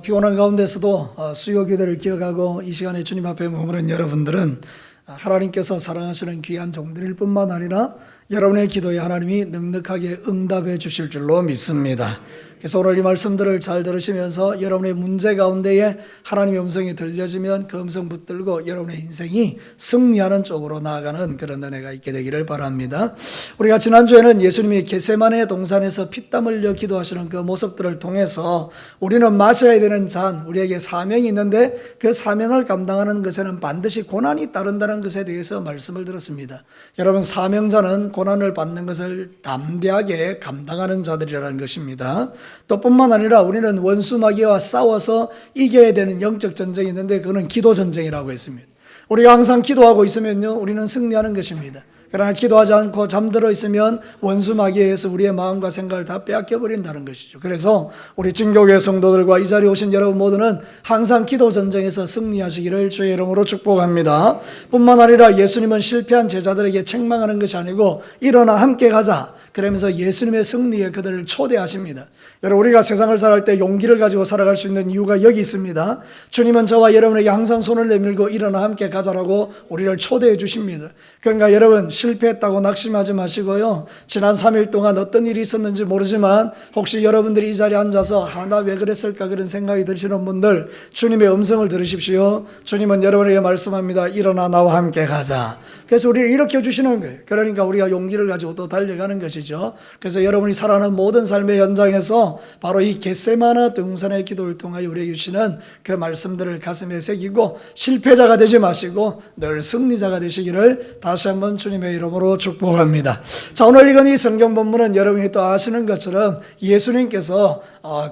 피곤한 가운데서도 수요 기도를 기억하고 이 시간에 주님 앞에 머무른 여러분들은 하나님께서 사랑하시는 귀한 종들일 뿐만 아니라 여러분의 기도에 하나님이 넉넉하게 응답해 주실 줄로 믿습니다. 그래서 오늘 이 말씀들을 잘 들으시면서 여러분의 문제 가운데에 하나님의 음성이 들려지면 그 음성 붙들고 여러분의 인생이 승리하는 쪽으로 나아가는 그런 은혜가 있게 되기를 바랍니다. 우리가 지난주에는 예수님이 겟세마네 동산에서 피땀 흘려 기도하시는 그 모습들을 통해서 우리는 마셔야 되는 잔, 우리에게 사명이 있는데 그 사명을 감당하는 것에는 반드시 고난이 따른다는 것에 대해서 말씀을 들었습니다. 여러분, 사명자는 고난을 받는 것을 담대하게 감당하는 자들이라는 것입니다. 또 뿐만 아니라 우리는 원수 마귀와 싸워서 이겨야 되는 영적 전쟁이 있는데 그거는 기도 전쟁이라고 했습니다. 우리가 항상 기도하고 있으면요, 우리는 승리하는 것입니다. 그러나 기도하지 않고 잠들어 있으면 원수 마귀에 의해서 우리의 마음과 생각을 다 빼앗겨 버린다는 것이죠. 그래서 우리 진교회 성도들과 이 자리에 오신 여러분 모두는 항상 기도 전쟁에서 승리하시기를 주의 이름으로 축복합니다. 뿐만 아니라 예수님은 실패한 제자들에게 책망하는 것이 아니고 일어나 함께 가자, 그러면서 예수님의 승리에 그들을 초대하십니다. 여러분, 우리가 세상을 살아갈 때 용기를 가지고 살아갈 수 있는 이유가 여기 있습니다. 주님은 저와 여러분에게 항상 손을 내밀고 일어나 함께 가자라고 우리를 초대해 주십니다. 그러니까 여러분, 실패했다고 낙심하지 마시고요, 지난 3일 동안 어떤 일이 있었는지 모르지만 혹시 여러분들이 이 자리에 앉아서 나 왜 그랬을까 그런 생각이 드시는 분들, 주님의 음성을 들으십시오. 주님은 여러분에게 말씀합니다. 일어나 나와 함께 가자. 그래서 우리를 일으켜 주시는 거예요. 그러니까 우리가 용기를 가지고 또 달려가는 것이죠. 그래서 여러분이 살아가는 모든 삶의 현장에서 바로 이 겟세마네 동산의 기도를 통하여 우리에게 주시는 그 말씀들을 가슴에 새기고 실패자가 되지 마시고 늘 승리자가 되시기를 다시 한번 주님의 이름으로 축복합니다. 자, 오늘 읽은 이 성경 본문은 여러분이 또 아시는 것처럼 예수님께서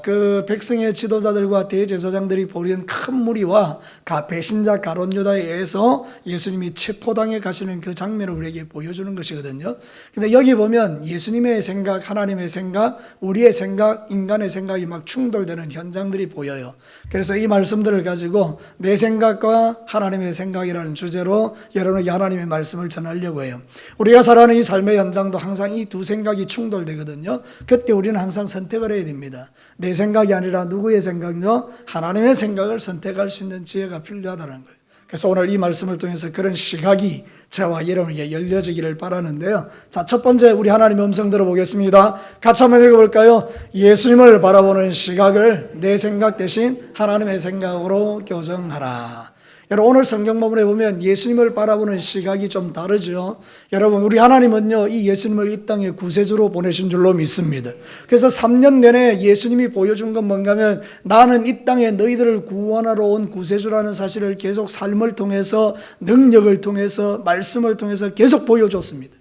그 백성의 지도자들과 대제사장들이 벌이는 큰 무리와 배신자 가룟 유다에 의해서 예수님이 체포당해 가시는 그 장면을 우리에게 보여주는 것이거든요. 근데 여기 보면 예수님의 생각, 하나님의 생각, 우리의 생각, 인간의 생각이 막 충돌되는 현장들이 보여요. 그래서 이 말씀들을 가지고 내 생각과 하나님의 생각이라는 주제로 여러분에게 하나님의 말씀을 전하려고 해요. 우리가 살아가는 이 삶의 현장도 항상 이 두 생각이 충돌되거든요. 그때 우리는 항상 선택을 해야 됩니다. 내 생각이 아니라 누구의 생각요? 하나님의 생각을 선택할 수 있는 지혜가 필요하다는 거예요. 그래서 오늘 이 말씀을 통해서 그런 시각이 저와 여러분에게 열려지기를 바라는데요. 자, 첫 번째 우리 하나님의 음성 들어보겠습니다. 같이 한번 읽어볼까요? 예수님을 바라보는 시각을 내 생각 대신 하나님의 생각으로 교정하라. 여러분, 오늘 성경 본문에 보면 예수님을 바라보는 시각이 좀 다르죠. 여러분, 우리 하나님은요, 이 예수님을 이 땅에 구세주로 보내신 줄로 믿습니다. 그래서 3년 내내 예수님이 보여준 건 뭔가 하면 나는 이 땅에 너희들을 구원하러 온 구세주라는 사실을 계속 삶을 통해서, 능력을 통해서, 말씀을 통해서 계속 보여줬습니다.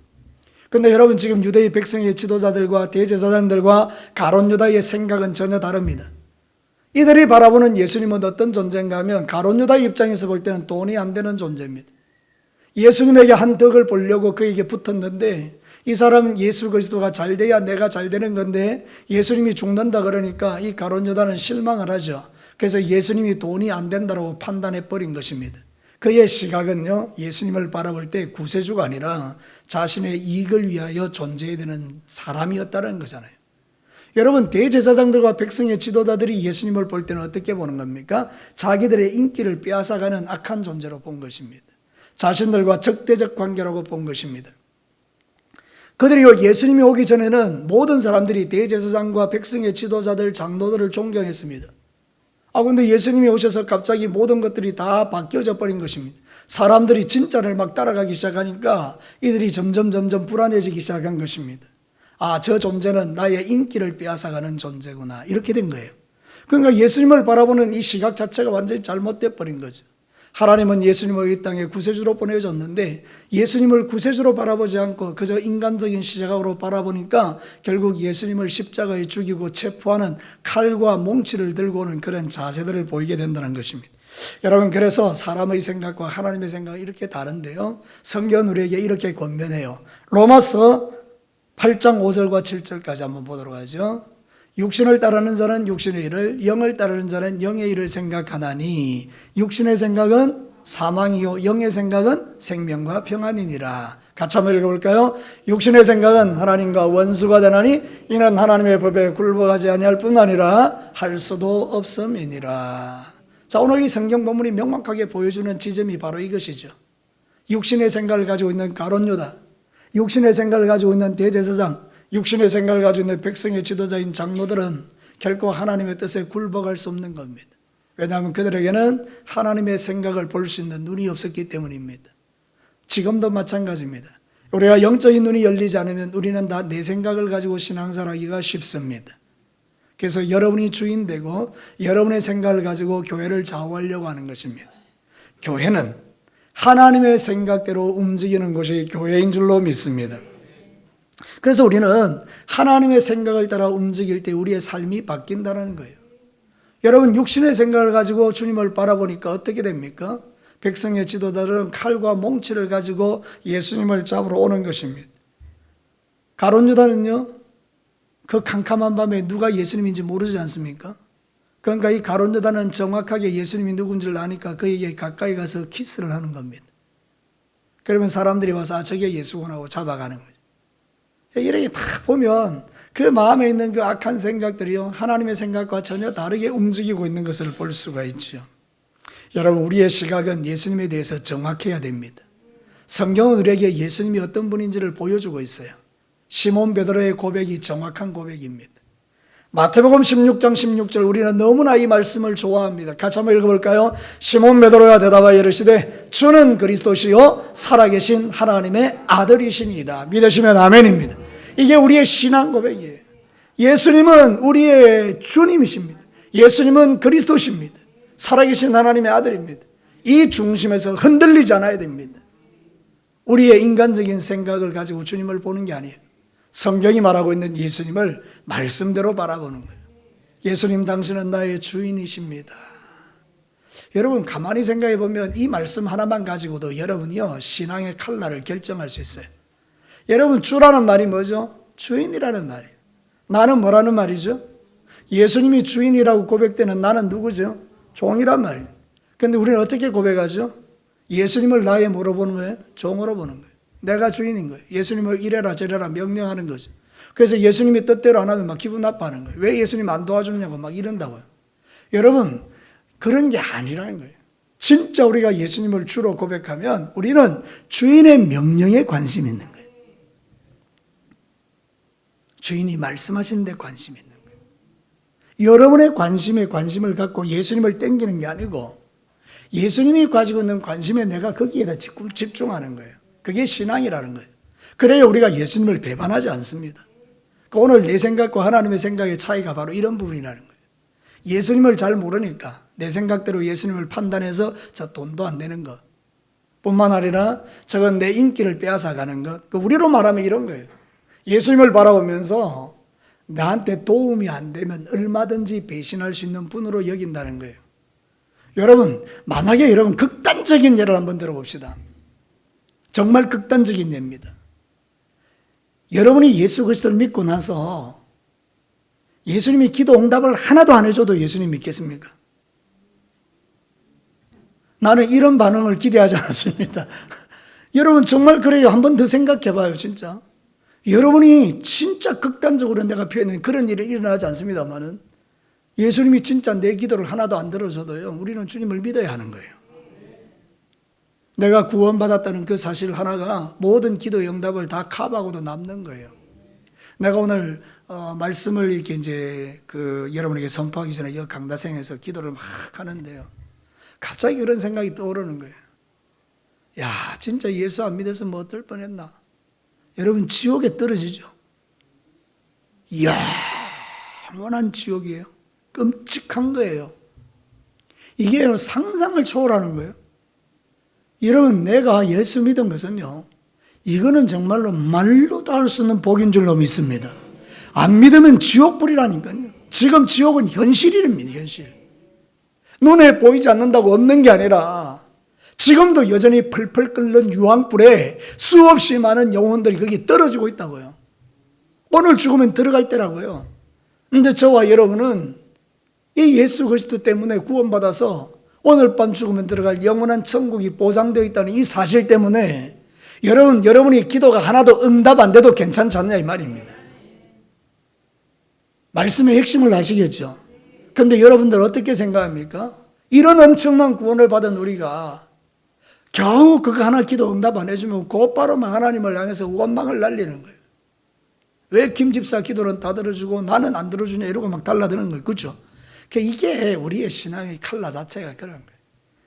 그런데 여러분, 지금 유대의 백성의 지도자들과 대제사장들과 가룟 유다의 생각은 전혀 다릅니다. 이들이 바라보는 예수님은 어떤 존재인가 하면 가룟 유다의 입장에서 볼 때는 돈이 안 되는 존재입니다. 예수님에게 한 덕을 보려고 그에게 붙었는데 이 사람은 예수 그리스도가 잘 돼야 내가 잘 되는 건데 예수님이 죽는다 그러니까 이 가룟 유다는 실망을 하죠. 그래서 예수님이 돈이 안 된다고 판단해 버린 것입니다. 그의 시각은요, 예수님을 바라볼 때 구세주가 아니라 자신의 이익을 위하여 존재해야 되는 사람이었다는 거잖아요. 여러분, 대제사장들과 백성의 지도자들이 예수님을 볼 때는 어떻게 보는 겁니까? 자기들의 인기를 빼앗아가는 악한 존재로 본 것입니다. 자신들과 적대적 관계라고 본 것입니다. 그들이 예수님이 오기 전에는 모든 사람들이 대제사장과 백성의 지도자들, 장로들을 존경했습니다. 근데 예수님이 오셔서 갑자기 모든 것들이 다 바뀌어져 버린 것입니다. 사람들이 진짜를 막 따라가기 시작하니까 이들이 점점 불안해지기 시작한 것입니다. 저 존재는 나의 인기를 빼앗아가는 존재구나, 이렇게 된 거예요. 그러니까 예수님을 바라보는 이 시각 자체가 완전히 잘못돼 버린 거죠. 하나님은 예수님을 이 땅에 구세주로 보내줬는데 예수님을 구세주로 바라보지 않고 그저 인간적인 시각으로 바라보니까 결국 예수님을 십자가에 죽이고 체포하는 칼과 몽치를 들고 오는 그런 자세들을 보이게 된다는 것입니다. 여러분, 그래서 사람의 생각과 하나님의 생각이 이렇게 다른데요, 성경은 우리에게 이렇게 권면해요. 로마서 8장 5절과 7절까지 한번 보도록 하죠. 육신을 따르는 자는 육신의 일을, 영을 따르는 자는 영의 일을 생각하나니 육신의 생각은 사망이요 영의 생각은 생명과 평안이니라. 같이 한번 읽어볼까요? 육신의 생각은 하나님과 원수가 되나니 이는 하나님의 법에 굴복하지 아니할 뿐 아니라 할 수도 없음이니라. 자, 오늘 이 성경 본문이 명확하게 보여주는 지점이 바로 이것이죠. 육신의 생각을 가지고 있는 가룟 유다, 육신의 생각을 가지고 있는 대제사장, 육신의 생각을 가지고 있는 백성의 지도자인 장로들은 결코 하나님의 뜻에 굴복할 수 없는 겁니다. 왜냐하면 그들에게는 하나님의 생각을 볼 수 있는 눈이 없었기 때문입니다. 지금도 마찬가지입니다. 우리가 영적인 눈이 열리지 않으면 우리는 다 내 생각을 가지고 신앙생활하기가 쉽습니다. 그래서 여러분이 주인 되고 여러분의 생각을 가지고 교회를 좌우하려고 하는 것입니다. 교회는 하나님의 생각대로 움직이는 곳이 교회인 줄로 믿습니다. 그래서 우리는 하나님의 생각을 따라 움직일 때 우리의 삶이 바뀐다는 거예요. 여러분, 육신의 생각을 가지고 주님을 바라보니까 어떻게 됩니까? 백성의 지도자들은 칼과 몽치를 가지고 예수님을 잡으러 오는 것입니다. 가룟 유다는요, 그 캄캄한 밤에 누가 예수님인지 모르지 않습니까? 그러니까 이 가룟 유다는 정확하게 예수님이 누군지를 아니까 그에게 가까이 가서 키스를 하는 겁니다. 그러면 사람들이 와서 저게 예수구나 하고 잡아가는 거죠. 이렇게 딱 보면 그 마음에 있는 그 악한 생각들이요, 하나님의 생각과 전혀 다르게 움직이고 있는 것을 볼 수가 있죠. 여러분, 우리의 시각은 예수님에 대해서 정확해야 됩니다. 성경은 우리에게 예수님이 어떤 분인지를 보여주고 있어요. 시몬 베드로의 고백이 정확한 고백입니다. 마태복음 16장 16절, 우리는 너무나 이 말씀을 좋아합니다. 같이 한번 읽어볼까요? 시몬 베드로가 대답하여 이르시되 주는 그리스도시요 살아계신 하나님의 아들이시니이다. 믿으시면 아멘입니다. 이게 우리의 신앙 고백이에요. 예수님은 우리의 주님이십니다. 예수님은 그리스도십니다. 살아계신 하나님의 아들입니다. 이 중심에서 흔들리지 않아야 됩니다. 우리의 인간적인 생각을 가지고 주님을 보는 게 아니에요. 성경이 말하고 있는 예수님을 말씀대로 바라보는 거예요. 예수님, 당신은 나의 주인이십니다. 여러분, 가만히 생각해 보면 이 말씀 하나만 가지고도 여러분이요, 신앙의 칼날을 결정할 수 있어요. 여러분, 주라는 말이 뭐죠? 주인이라는 말이에요. 나는 뭐라는 말이죠? 예수님이 주인이라고 고백되는 나는 누구죠? 종이란 말이에요. 그런데 우리는 어떻게 고백하죠? 예수님을 나의 뭐로 보는 거예요? 종으로 보는 거예요. 내가 주인인 거예요. 예수님을 이래라 저래라 명령하는 거죠. 그래서 예수님이 뜻대로 안 하면 막 기분 나빠하는 거예요. 왜 예수님 안 도와주냐고 막 이런다고요. 여러분, 그런 게 아니라는 거예요. 진짜 우리가 예수님을 주로 고백하면 우리는 주인의 명령에 관심이 있는 거예요. 주인이 말씀하시는 데 관심이 있는 거예요. 여러분의 관심에 관심을 갖고 예수님을 땡기는 게 아니고 예수님이 가지고 있는 관심에 내가 거기에다 집중하는 거예요. 그게 신앙이라는 거예요. 그래야 우리가 예수님을 배반하지 않습니다. 오늘 내 생각과 하나님의 생각의 차이가 바로 이런 부분이라는 거예요. 예수님을 잘 모르니까 내 생각대로 예수님을 판단해서 저 돈도 안 되는 것 뿐만 아니라 저건 내 인기를 빼앗아가는 것. 우리로 말하면 이런 거예요. 예수님을 바라보면서 나한테 도움이 안 되면 얼마든지 배신할 수 있는 분으로 여긴다는 거예요. 여러분, 만약에 여러분 극단적인 예를 한번 들어봅시다. 정말 극단적인 예입니다. 여러분이 예수 그리스도를 믿고 나서 예수님이 기도 응답을 하나도 안 해줘도 예수님 믿겠습니까? 나는 이런 반응을 기대하지 않았습니다. 여러분, 정말 그래요. 한번 더 생각해 봐요, 진짜. 여러분이 진짜 극단적으로 내가 표현한 그런 일이 일어나지 않습니다만은 예수님이 진짜 내 기도를 하나도 안 들어줘도요, 우리는 주님을 믿어야 하는 거예요. 내가 구원받았다는 그 사실 하나가 모든 기도 응답을 다 커버하고도 남는 거예요. 내가 오늘 말씀을 이렇게 이제 여러분에게 선포하기 전에 이 강다생에서 기도를 막 하는데요, 갑자기 그런 생각이 떠오르는 거예요. 야, 진짜 예수 안 믿었으면 뭐 어떨 뻔했나? 여러분, 지옥에 떨어지죠. 이야, 영원한 지옥이에요. 끔찍한 거예요. 이게 상상을 초월하는 거예요. 여러분, 내가 예수 믿은 것은요, 이거는 정말로 말로도 할 수 없는 복인 줄로 믿습니다. 안 믿으면 지옥불이라니까요. 지금 지옥은 현실입니다. 현실. 눈에 보이지 않는다고 없는 게 아니라 지금도 여전히 펄펄 끓는 유황불에 수없이 많은 영혼들이 거기 떨어지고 있다고요. 오늘 죽으면 들어갈 때라고요. 근데 저와 여러분은 이 예수 그리스도 때문에 구원받아서 오늘 밤 죽으면 들어갈 영원한 천국이 보장되어 있다는 이 사실 때문에 여러분이 기도가 하나도 응답 안 돼도 괜찮지 않냐 이 말입니다. 말씀의 핵심을 아시겠죠? 그런데 여러분들 어떻게 생각합니까? 이런 엄청난 구원을 받은 우리가 겨우 그거 하나 기도 응답 안 해주면 곧바로 하나님을 향해서 원망을 날리는 거예요. 왜 김 집사 기도는 다 들어주고 나는 안 들어주냐 이러고 막 달라드는 거예요. 그렇죠? 이게 우리의 신앙의 칼라 자체가 그런 거예요.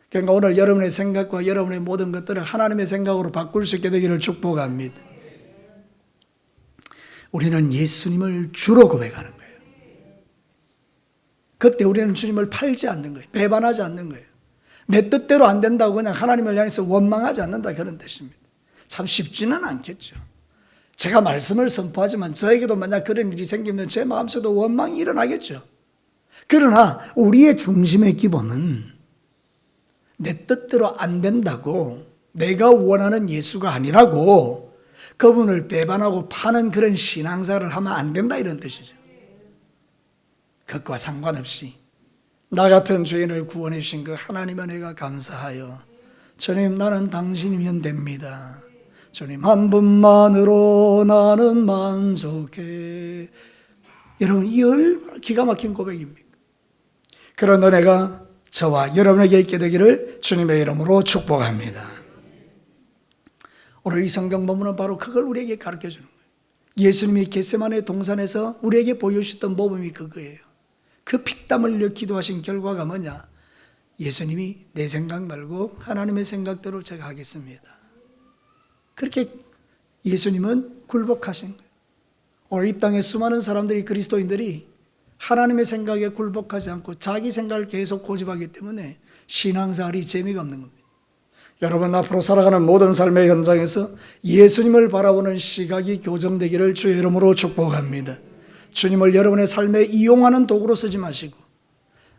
그러니까 오늘 여러분의 생각과 여러분의 모든 것들을 하나님의 생각으로 바꿀 수 있게 되기를 축복합니다. 우리는 예수님을 주로 고백하는 거예요. 그때 우리는 주님을 팔지 않는 거예요. 배반하지 않는 거예요. 내 뜻대로 안 된다고 그냥 하나님을 향해서 원망하지 않는다 그런 뜻입니다. 참 쉽지는 않겠죠. 제가 말씀을 선포하지만 저에게도 만약 그런 일이 생기면 제 마음속에도 원망이 일어나겠죠. 그러나 우리의 중심의 기본은 내 뜻대로 안 된다고 내가 원하는 예수가 아니라고 그분을 배반하고 파는 그런 신앙생활을 하면 안 된다 이런 뜻이죠. 그것과 상관없이 나 같은 죄인을 구원해 주신 그 하나님 은혜가 감사하여 주님 나는 당신이면 됩니다. 주님 한 분만으로 나는 만족해. 여러분 이 얼마나 기가 막힌 고백입니까? 그런 은혜가 저와 여러분에게 있게 되기를 주님의 이름으로 축복합니다. 오늘 이 성경 본문은 바로 그걸 우리에게 가르쳐 주는 거예요. 예수님이 겟세마네 동산에서 우리에게 보여주셨던 모범이 그거예요. 그 피땀 흘려 기도하신 결과가 뭐냐? 예수님이 내 생각 말고 하나님의 생각대로 제가 하겠습니다. 그렇게 예수님은 굴복하신 거예요. 오늘 이 땅에 수많은 사람들이 그리스도인들이 하나님의 생각에 굴복하지 않고 자기 생각을 계속 고집하기 때문에 신앙생활이 재미가 없는 겁니다. 여러분 앞으로 살아가는 모든 삶의 현장에서 예수님을 바라보는 시각이 교정되기를 주의 이름으로 축복합니다. 주님을 여러분의 삶에 이용하는 도구로 쓰지 마시고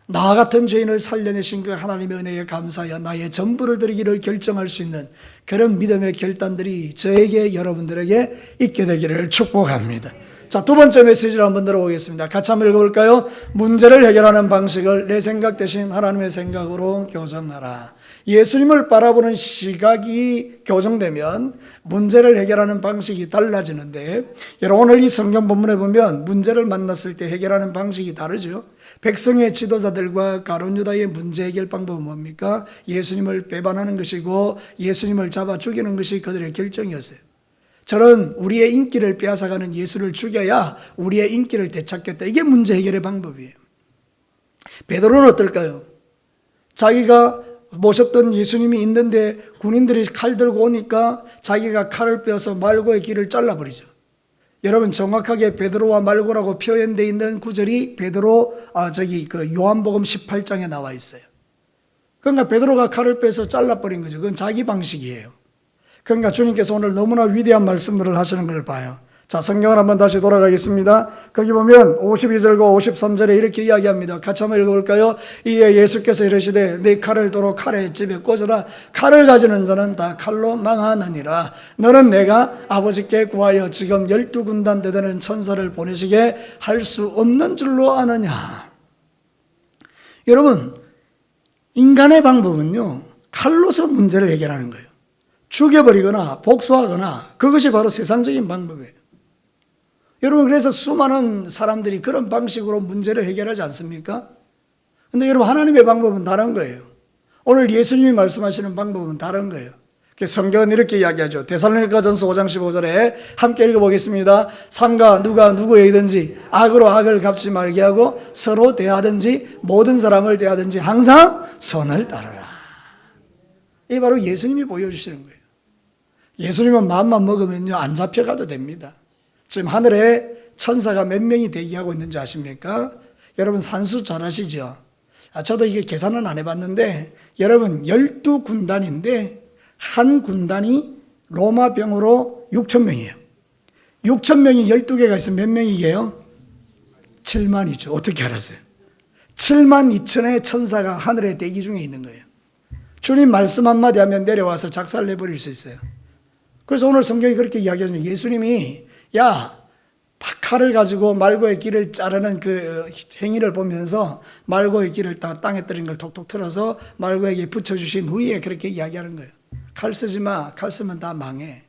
나 같은 죄인을 살려내신 그 하나님의 은혜에 감사하여 나의 전부를 드리기를 결정할 수 있는 그런 믿음의 결단들이 저에게 여러분들에게 있게 되기를 축복합니다. 자, 두 번째 메시지를 한번 들어보겠습니다. 같이 한번 읽어볼까요? 문제를 해결하는 방식을 내 생각 대신 하나님의 생각으로 교정하라. 예수님을 바라보는 시각이 교정되면 문제를 해결하는 방식이 달라지는데 여러분 오늘 이 성경 본문에 보면 문제를 만났을 때 해결하는 방식이 다르죠. 백성의 지도자들과 가룟 유다의 문제 해결 방법은 뭡니까? 예수님을 배반하는 것이고 예수님을 잡아 죽이는 것이 그들의 결정이었어요. 저는 우리의 인기를 빼앗아가는 예수를 죽여야 우리의 인기를 되찾겠다. 이게 문제 해결의 방법이에요. 베드로는 어떨까요? 자기가 모셨던 예수님이 있는데 군인들이 칼 들고 오니까 자기가 칼을 빼어서 말고의 길을 잘라버리죠. 여러분 정확하게 베드로와 말고라고 표현되어 있는 구절이 요한복음 18장에 나와 있어요. 그러니까 베드로가 칼을 빼서 잘라버린 거죠. 그건 자기 방식이에요. 그러니까 주님께서 오늘 너무나 위대한 말씀들을 하시는 걸 봐요. 자, 성경을 한번 다시 돌아가겠습니다. 거기 보면 52절과 53절에 이렇게 이야기합니다. 같이 한번 읽어볼까요? 이에 예수께서 이르시되 네 칼을 도로 칼의 집에 꽂으라. 칼을 가지는 자는 다 칼로 망하느니라. 너는 내가 아버지께 구하여 지금 12군단 되는 천사를 보내시게 할 수 없는 줄로 아느냐. 여러분 인간의 방법은요 칼로서 문제를 해결하는 거예요. 죽여버리거나 복수하거나 그것이 바로 세상적인 방법이에요. 여러분 그래서 수많은 사람들이 그런 방식으로 문제를 해결하지 않습니까? 그런데 여러분 하나님의 방법은 다른 거예요. 오늘 예수님이 말씀하시는 방법은 다른 거예요. 성경은 이렇게 이야기하죠. 데살로니가전서 5장 15절에 함께 읽어보겠습니다. 삼가 누가 누구에게든지 악으로 악을 갚지 말게 하고 서로 대하든지 모든 사람을 대하든지 항상 선을 따르라. 이게 바로 예수님이 보여주시는 거예요. 예수님은 마음만 먹으면요 안 잡혀가도 됩니다. 지금 하늘에 천사가 몇 명이 대기하고 있는지 아십니까? 여러분 산수 잘 아시죠? 저도 이게 계산은 안 해봤는데 여러분 12군단인데 한 군단이 로마 병으로 6,000명이에요. 6,000명이 12개가 있으면 몇 명이게요? 7만이죠. 어떻게 알았어요? 7만 2천의 천사가 하늘에 대기 중에 있는 거예요. 주님 말씀 한마디 하면 내려와서 작사를 내버릴 수 있어요. 그래서 오늘 성경이 그렇게 이야기하죠. 예수님이 칼을 가지고 말고의 길을 자르는 그 행위를 보면서 말고의 길을 다 땅에 떨어진 걸 톡톡 틀어서 말고에게 붙여주신 후에 그렇게 이야기하는 거예요. 칼 쓰지 마. 칼 쓰면 다 망해.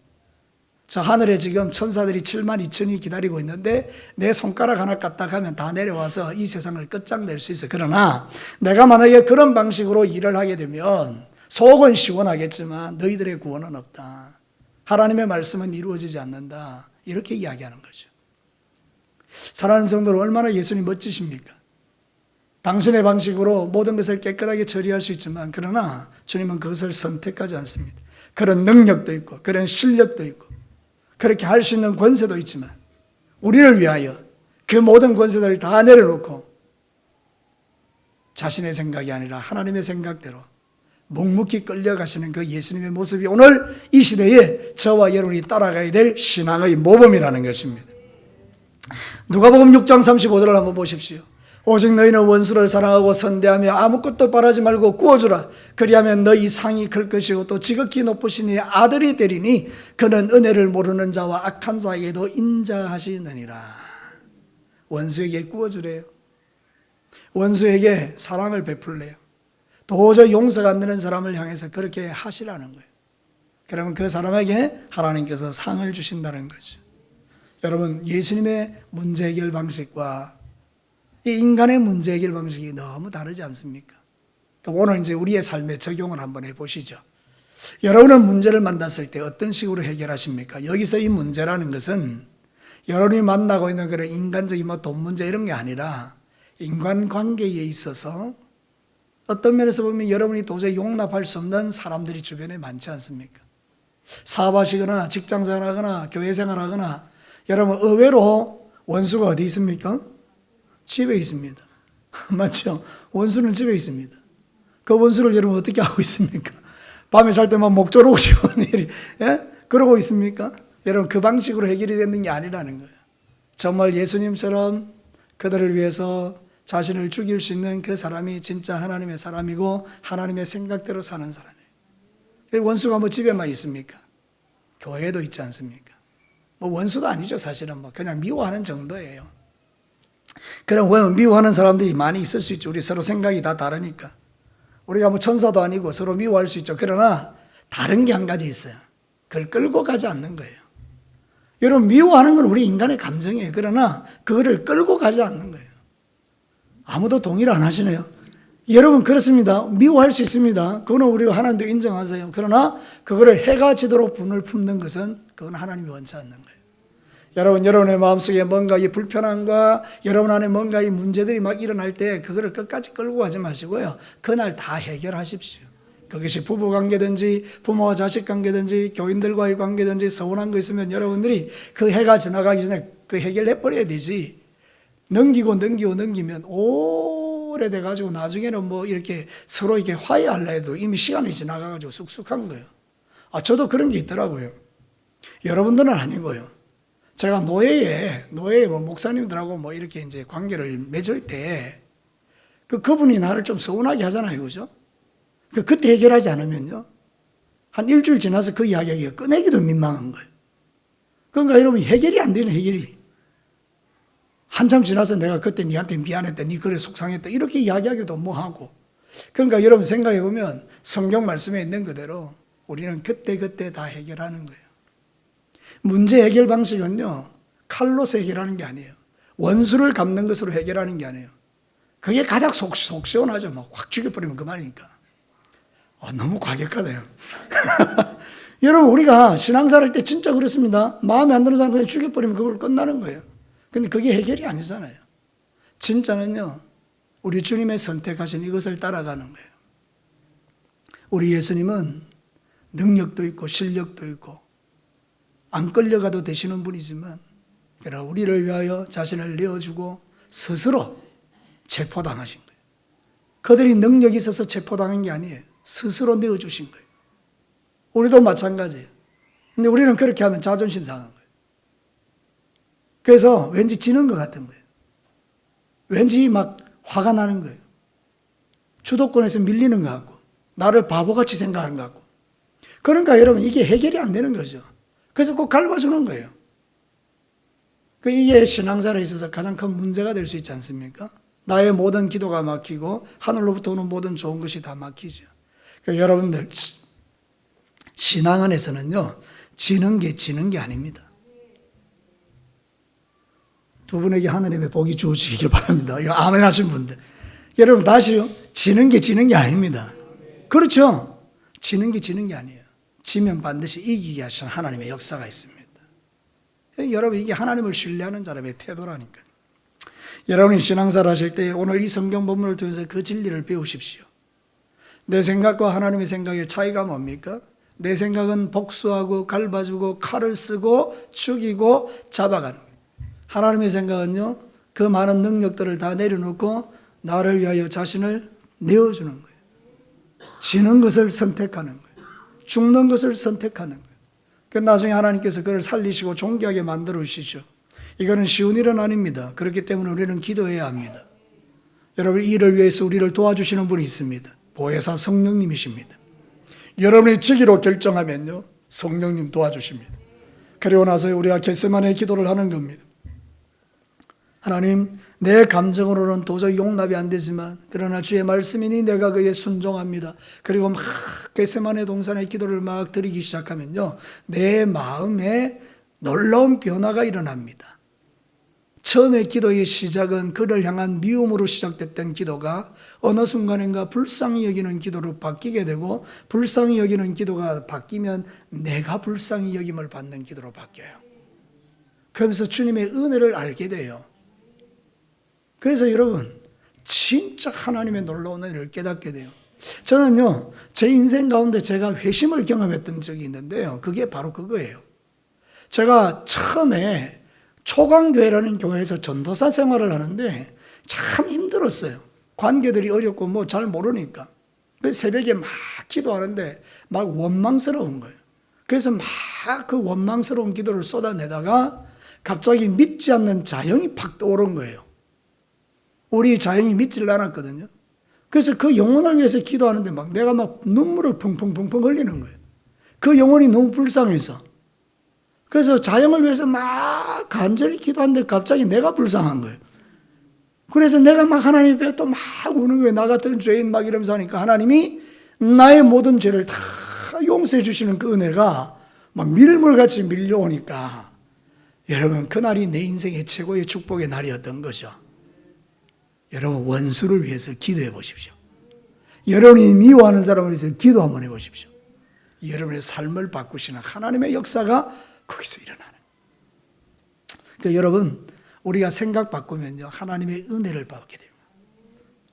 저 하늘에 지금 천사들이 7만 2천이 기다리고 있는데 내 손가락 하나 까딱하면 다 내려와서 이 세상을 끝장낼 수 있어. 그러나 내가 만약에 그런 방식으로 일을 하게 되면 속은 시원하겠지만 너희들의 구원은 없다. 하나님의 말씀은 이루어지지 않는다. 이렇게 이야기하는 거죠. 사랑하는 성도들, 얼마나 예수님 멋지십니까? 당신의 방식으로 모든 것을 깨끗하게 처리할 수 있지만 그러나 주님은 그것을 선택하지 않습니다. 그런 능력도 있고 그런 실력도 있고 그렇게 할 수 있는 권세도 있지만 우리를 위하여 그 모든 권세들을 다 내려놓고 자신의 생각이 아니라 하나님의 생각대로 묵묵히 끌려가시는 그 예수님의 모습이 오늘 이 시대에 저와 여러분이 따라가야 될 신앙의 모범이라는 것입니다. 누가복음 6장 35절을 한번 보십시오. 오직 너희는 원수를 사랑하고 선대하며 아무것도 바라지 말고 구워주라. 그리하면 너희 상이 클 것이고 또 지극히 높으신 이의 아들이 되리니 그는 은혜를 모르는 자와 악한 자에게도 인자하시느니라. 원수에게 구워주래요. 원수에게 사랑을 베풀래요. 도저히 용서가 안 되는 사람을 향해서 그렇게 하시라는 거예요. 그러면 그 사람에게 하나님께서 상을 주신다는 거죠. 여러분, 예수님의 문제 해결 방식과 이 인간의 문제 해결 방식이 너무 다르지 않습니까? 오늘 이제 우리의 삶에 적용을 한번 해보시죠. 여러분은 문제를 만났을 때 어떤 식으로 해결하십니까? 여기서 이 문제라는 것은 여러분이 만나고 있는 그런 인간적인 돈 문제 이런 게 아니라 인간관계에 있어서 어떤 면에서 보면 여러분이 도저히 용납할 수 없는 사람들이 주변에 많지 않습니까? 사업하시거나 직장생활하거나 교회생활하거나 여러분 의외로 원수가 어디 있습니까? 집에 있습니다. 맞죠? 원수는 집에 있습니다. 그 원수를 여러분 어떻게 하고 있습니까? 밤에 잘 때만 목 조르고 싶은 일이, 예? 그러고 있습니까? 여러분 그 방식으로 해결이 되는 게 아니라는 거예요. 정말 예수님처럼 그들을 위해서 자신을 죽일 수 있는 그 사람이 진짜 하나님의 사람이고 하나님의 생각대로 사는 사람이에요. 원수가 뭐 집에만 있습니까? 교회에도 있지 않습니까? 뭐 원수도 아니죠. 사실은 뭐 그냥 미워하는 정도예요. 그럼 미워하는 사람들이 많이 있을 수 있죠. 우리 서로 생각이 다 다르니까. 우리가 뭐 천사도 아니고 서로 미워할 수 있죠. 그러나 다른 게 한 가지 있어요. 그걸 끌고 가지 않는 거예요. 여러분, 미워하는 건 우리 인간의 감정이에요. 그러나 그거를 끌고 가지 않는 거예요. 아무도 동의를 안 하시네요. 여러분, 그렇습니다. 미워할 수 있습니다. 그거는 우리가 하나님도 인정하세요. 그러나 그거를 해가 지도록 분을 품는 것은 그건 하나님이 원치 않는 거예요. 여러분의 마음속에 뭔가 이 불편함과 여러분 안에 뭔가 이 문제들이 막 일어날 때 그거를 끝까지 끌고 가지 마시고요. 그날 다 해결하십시오. 그것이 부부관계든지 부모와 자식 관계든지 교인들과의 관계든지 서운한 거 있으면 여러분들이 그 해가 지나가기 전에 그 해결해버려야 되지. 넘기면 오래돼가지고 나중에는 뭐 이렇게 서로 이렇게 화해하려 해도 이미 시간이 지나가가지고 쑥쑥한 거예요. 저도 그런 게 있더라고요. 여러분들은 아니고요. 제가 노예에 뭐 목사님들하고 뭐 이렇게 이제 관계를 맺을 때 그분이 나를 좀 서운하게 하잖아요. 그죠? 그때 해결하지 않으면요. 한 일주일 지나서 그 이야기가 꺼내기도 민망한 거예요. 그러니까 여러분 해결이 안 되는 해결이. 한참 지나서 내가 그때 니한테 미안했다, 니 그래 속상했다 이렇게 이야기하기도 뭐하고. 그러니까 여러분 생각해 보면 성경 말씀에 있는 그대로 우리는 그때 다 해결하는 거예요. 문제 해결 방식은요, 칼로서 해결하는 게 아니에요. 원수를 갚는 것으로 해결하는 게 아니에요. 그게 가장 속 시원하죠. 막 확 죽여버리면 그만이니까. 너무 과격하네요. 여러분, 우리가 신앙생활 할 때 진짜 그렇습니다. 마음에 안 드는 사람 그냥 죽여버리면 그걸 끝나는 거예요. 근데 그게 해결이 아니잖아요. 진짜는요, 우리 주님의 선택하신 이것을 따라가는 거예요. 우리 예수님은 능력도 있고 실력도 있고 안 끌려가도 되시는 분이지만 그러나 우리를 위하여 자신을 내어주고 스스로 체포당하신 거예요. 그들이 능력이 있어서 체포당한 게 아니에요. 스스로 내어주신 거예요. 우리도 마찬가지예요. 근데 우리는 그렇게 하면 자존심 상한 거예요. 그래서 왠지 지는 것 같은 거예요. 왠지 막 화가 나는 거예요. 주도권에서 밀리는 것 같고 나를 바보같이 생각하는 것 같고. 그러니까 여러분 이게 해결이 안 되는 거죠. 그래서 꼭 밟아주는 거예요. 이게 신앙생활에 있어서 가장 큰 문제가 될 수 있지 않습니까? 나의 모든 기도가 막히고 하늘로부터 오는 모든 좋은 것이 다 막히죠. 그러니까 여러분들 신앙 안에서는요, 지는 게 아닙니다. 두 분에게 하나님의 복이 주어지길 바랍니다. 이거 아멘 하신 분들. 여러분 다시요. 지는 게 아닙니다. 그렇죠? 지는 게 아니에요. 지면 반드시 이기게 하시는 하나님의 역사가 있습니다. 여러분 이게 하나님을 신뢰하는 사람의 태도라니까요. 여러분이 신앙생활 하실 때 오늘 이 성경 본문을 통해서 그 진리를 배우십시오. 내 생각과 하나님의 생각의 차이가 뭡니까? 내 생각은 복수하고 갈바주고 칼을 쓰고 죽이고 잡아가는 거예요. 하나님의 생각은요, 그 많은 능력들을 다 내려놓고 나를 위하여 자신을 내어주는 거예요. 지는 것을 선택하는 거예요. 죽는 것을 선택하는 거예요. 그 나중에 하나님께서 그를 살리시고 존귀하게 만들어 주시죠. 이거는 쉬운 일은 아닙니다. 그렇기 때문에 우리는 기도해야 합니다. 여러분, 이를 위해서 우리를 도와주시는 분이 있습니다. 보혜사 성령님이십니다. 여러분이 지기로 결정하면요, 성령님 도와주십니다. 그리고 나서 우리가 겟세마네 기도를 하는 겁니다. 하나님, 내 감정으로는 도저히 용납이 안 되지만 그러나 주의 말씀이니 내가 그에 순종합니다. 그리고 막 겟세마네 동산의 기도를 막 드리기 시작하면요, 내 마음에 놀라운 변화가 일어납니다. 처음에 기도의 시작은 그를 향한 미움으로 시작됐던 기도가 어느 순간인가 불쌍히 여기는 기도로 바뀌게 되고, 불쌍히 여기는 기도가 바뀌면 내가 불쌍히 여김을 받는 기도로 바뀌어요. 그러면서 주님의 은혜를 알게 돼요. 그래서 여러분, 진짜 하나님의 놀라운 은혜를 깨닫게 돼요. 저는요, 제 인생 가운데 제가 회심을 경험했던 적이 있는데요, 그게 바로 그거예요. 제가 처음에 초강교회라는 교회에서 전도사 생활을 하는데 참 힘들었어요. 관계들이 어렵고 뭐 잘 모르니까. 그래서 새벽에 막 기도하는데 막 원망스러운 거예요. 그래서 막 그 원망스러운 기도를 쏟아내다가 갑자기 믿지 않는 자영이 팍 떠오른 거예요. 우리 자영이 믿지를 않았거든요. 그래서 그 영혼을 위해서 기도하는데 막 내가 막 눈물을 펑펑펑펑 흘리는 거예요. 그 영혼이 너무 불쌍해서. 그래서 자영을 위해서 막 간절히 기도하는데 갑자기 내가 불쌍한 거예요. 그래서 내가 막 하나님 앞에 또 막 우는 거예요. 나 같은 죄인 막 이러면서 하니까 하나님이 나의 모든 죄를 다 용서해 주시는 그 은혜가 막 밀물같이 밀려오니까, 여러분, 그날이 내 인생의 최고의 축복의 날이었던 거죠. 여러분, 원수를 위해서 기도해 보십시오. 여러분이 미워하는 사람을 위해서 기도 한번 해보십시오. 여러분의 삶을 바꾸시는 하나님의 역사가 거기서 일어나는. 그러니까 여러분, 우리가 생각 바꾸면요, 하나님의 은혜를 받게 됩니다.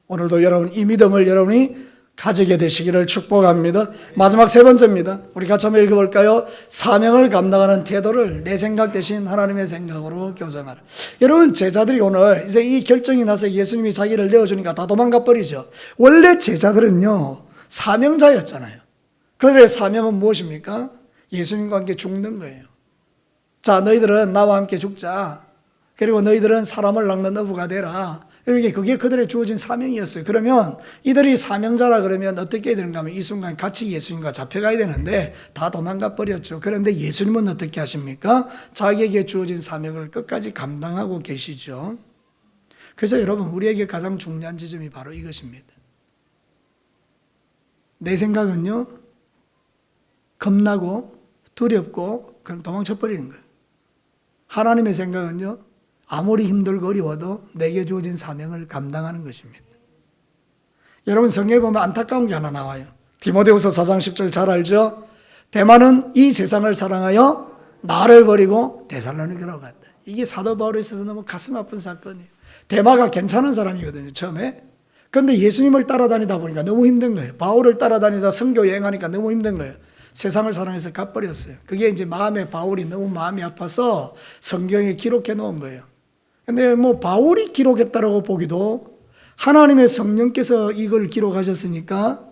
오늘도 여러분, 이 믿음을 여러분이 가지게 되시기를 축복합니다. 마지막 세 번째입니다. 우리 같이 한번 읽어볼까요? 사명을 감당하는 태도를 내 생각 대신 하나님의 생각으로 교정하라. 여러분, 제자들이 오늘 이제 이 결정이 나서 예수님이 자기를 내어주니까 다 도망가 버리죠. 원래 제자들은요, 사명자였잖아요. 그들의 사명은 무엇입니까? 예수님과 함께 죽는 거예요. 자, 너희들은 나와 함께 죽자. 그리고 너희들은 사람을 낚는 어부가 되라. 이렇게 그게 그들의 주어진 사명이었어요. 그러면 이들이 사명자라 그러면 어떻게 해야 되는가 하면 이 순간 같이 예수님과 잡혀가야 되는데 다 도망가 버렸죠. 그런데 예수님은 어떻게 하십니까? 자기에게 주어진 사명을 끝까지 감당하고 계시죠. 그래서 여러분, 우리에게 가장 중요한 지점이 바로 이것입니다. 내 생각은요, 겁나고 두렵고 그럼 도망쳐 버리는 거예요. 하나님의 생각은요, 아무리 힘들고 어려워도 내게 주어진 사명을 감당하는 것입니다. 여러분, 성경에 보면 안타까운 게 하나 나와요. 디모데후서 4장 10절 잘 알죠? 대만은 이 세상을 사랑하여 나를 버리고 데살로니가로 갔다. 이게 사도 바울에 있어서 너무 가슴 아픈 사건이에요. 대마가 괜찮은 사람이거든요, 처음에. 그런데 예수님을 따라다니다 보니까 너무 힘든 거예요. 바울을 따라다니다 선교 여행하니까 너무 힘든 거예요. 세상을 사랑해서 가버렸어요. 그게 이제 바울이 너무 마음이 아파서 성경에 기록해 놓은 거예요. 근데 뭐 바울이 기록했다라고 보기도, 하나님의 성령께서 이걸 기록하셨으니까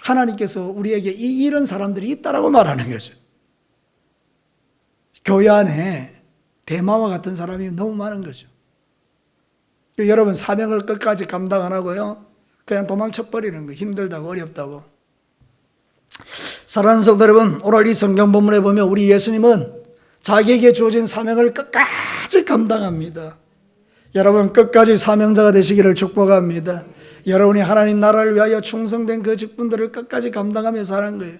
하나님께서 우리에게 이런 사람들이 있다라고 말하는 거죠. 교회 안에 대마와 같은 사람이 너무 많은 거죠. 여러분, 사명을 끝까지 감당 안 하고요, 그냥 도망쳐 버리는 거예요. 힘들다고 어렵다고. 사랑하는 성도 여러분, 오늘 이 성경 본문에 보면 우리 예수님은 자기에게 주어진 사명을 끝까지 감당합니다. 여러분, 끝까지 사명자가 되시기를 축복합니다. 여러분이 하나님 나라를 위하여 충성된 그 직분들을 끝까지 감당하며 사는 거예요.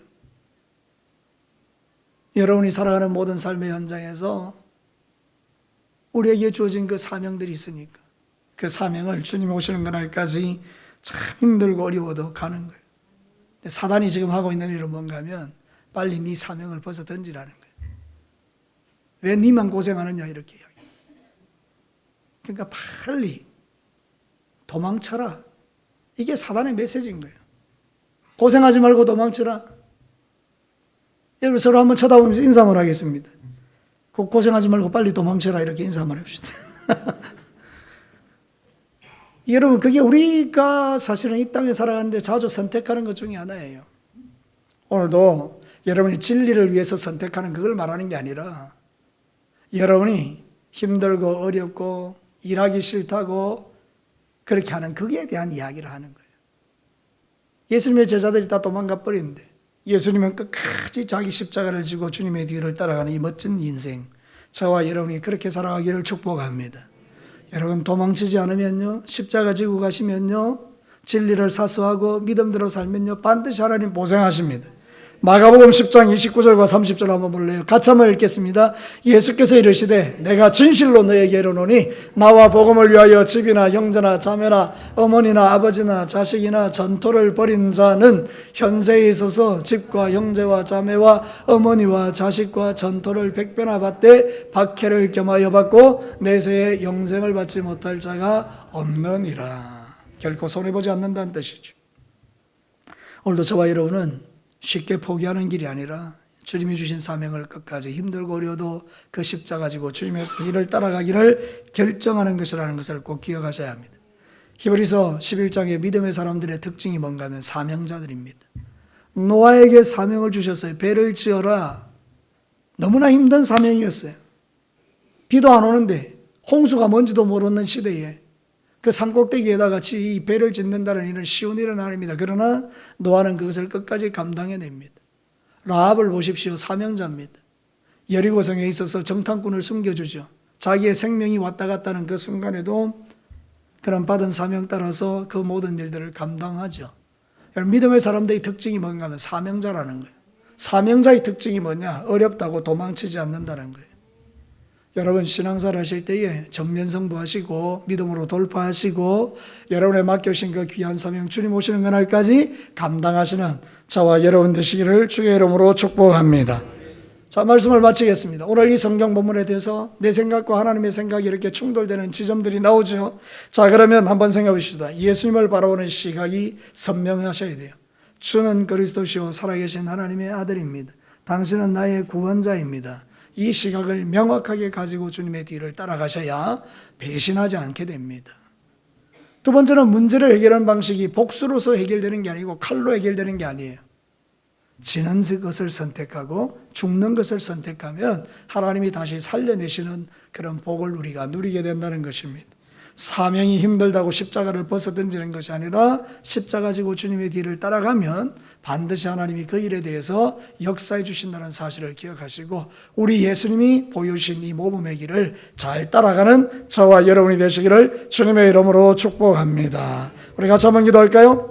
여러분이 살아가는 모든 삶의 현장에서 우리에게 주어진 그 사명들이 있으니까 그 사명을 주님이 오시는 그날까지 참 힘들고 어려워도 가는 거예요. 근데 사단이 지금 하고 있는 일은 뭔가 하면 빨리 네 사명을 벗어 던지라는 거예요. 왜 네만 고생하느냐 이렇게 이야기해요. 그러니까 빨리 도망쳐라. 이게 사단의 메시지인 거예요. 고생하지 말고 도망쳐라. 여러분 서로 한번 쳐다보면서 인사 한번 하겠습니다. 고생하지 말고 빨리 도망쳐라 이렇게 인사 한번 해봅시다. 여러분 그게 우리가 사실은 이 땅에 살아가는데 자주 선택하는 것 중에 하나예요. 오늘도 여러분이 진리를 위해서 선택하는 그걸 말하는 게 아니라 여러분이 힘들고 어렵고 일하기 싫다고 그렇게 하는 거기에 대한 이야기를 하는 거예요. 예수님의 제자들이 다 도망가 버리는데 예수님은 끝까지 자기 십자가를 지고 주님의 뒤를 따라가는 이 멋진 인생, 저와 여러분이 그렇게 살아가기를 축복합니다. 여러분 도망치지 않으면요, 십자가 지고 가시면요, 진리를 사수하고 믿음대로 살면요 반드시 하나님 보생하십니다. 마가복음 10장 29절과 30절 한번 볼래요? 같이 한번 읽겠습니다. 예수께서 이르시되 내가 진실로 너에게 이르노니 나와 복음을 위하여 집이나 형제나 자매나 어머니나 아버지나 자식이나 전토를 벌인 자는 현세에 있어서 집과 형제와 자매와 어머니와 자식과 전토를 100배나 받되 박해를 겸하여 받고 내세에 영생을 받지 못할 자가 없느니라. 결코 손해보지 않는다는 뜻이죠. 오늘도 저와 여러분은 쉽게 포기하는 길이 아니라 주님이 주신 사명을 끝까지 힘들고 어려워도 그 십자가 지고 주님의 길을 따라가기를 결정하는 것이라는 것을 꼭 기억하셔야 합니다. 히브리서 11장의 믿음의 사람들의 특징이 뭔가 하면 사명자들입니다. 노아에게 사명을 주셨어요. 배를 지어라. 너무나 힘든 사명이었어요. 비도 안 오는데 홍수가 뭔지도 모르는 시대에 그 산꼭대기에다가 이 배를 짓는다는 일은 쉬운 일은 아닙니다. 그러나 노아는 그것을 끝까지 감당해냅니다. 라합을 보십시오. 사명자입니다. 여리고성에 있어서 정탐꾼을 숨겨주죠. 자기의 생명이 왔다 갔다는 그 순간에도 그런 받은 사명 따라서 그 모든 일들을 감당하죠. 믿음의 사람들의 특징이 뭔가 하면 사명자라는 거예요. 사명자의 특징이 뭐냐? 어렵다고 도망치지 않는다는 거예요. 여러분 신앙생활 하실 때에 전면승부하시고 믿음으로 돌파하시고 여러분의 맡겨주신 그 귀한 사명 주님 오시는 그날까지 감당하시는 저와 여러분 되시기를 주의 이름으로 축복합니다. 자, 말씀을 마치겠습니다. 오늘 이 성경 본문에 대해서 내 생각과 하나님의 생각이 이렇게 충돌되는 지점들이 나오죠. 자, 그러면 한번 생각해 봅시다. 예수님을 바라보는 시각이 선명하셔야 돼요. 주는 그리스도시요 살아계신 하나님의 아들입니다. 당신은 나의 구원자입니다. 이 시각을 명확하게 가지고 주님의 뒤를 따라가셔야 배신하지 않게 됩니다. 두 번째는 문제를 해결하는 방식이 복수로서 해결되는 게 아니고 칼로 해결되는 게 아니에요. 지는 것을 선택하고 죽는 것을 선택하면 하나님이 다시 살려내시는 그런 복을 우리가 누리게 된다는 것입니다. 사명이 힘들다고 십자가를 벗어던지는 것이 아니라 십자가 지고 주님의 뒤를 따라가면 반드시 하나님이 그 일에 대해서 역사해 주신다는 사실을 기억하시고 우리 예수님이 보여주신 이 모범의 길을 잘 따라가는 저와 여러분이 되시기를 주님의 이름으로 축복합니다. 우리 같이 한번 기도할까요?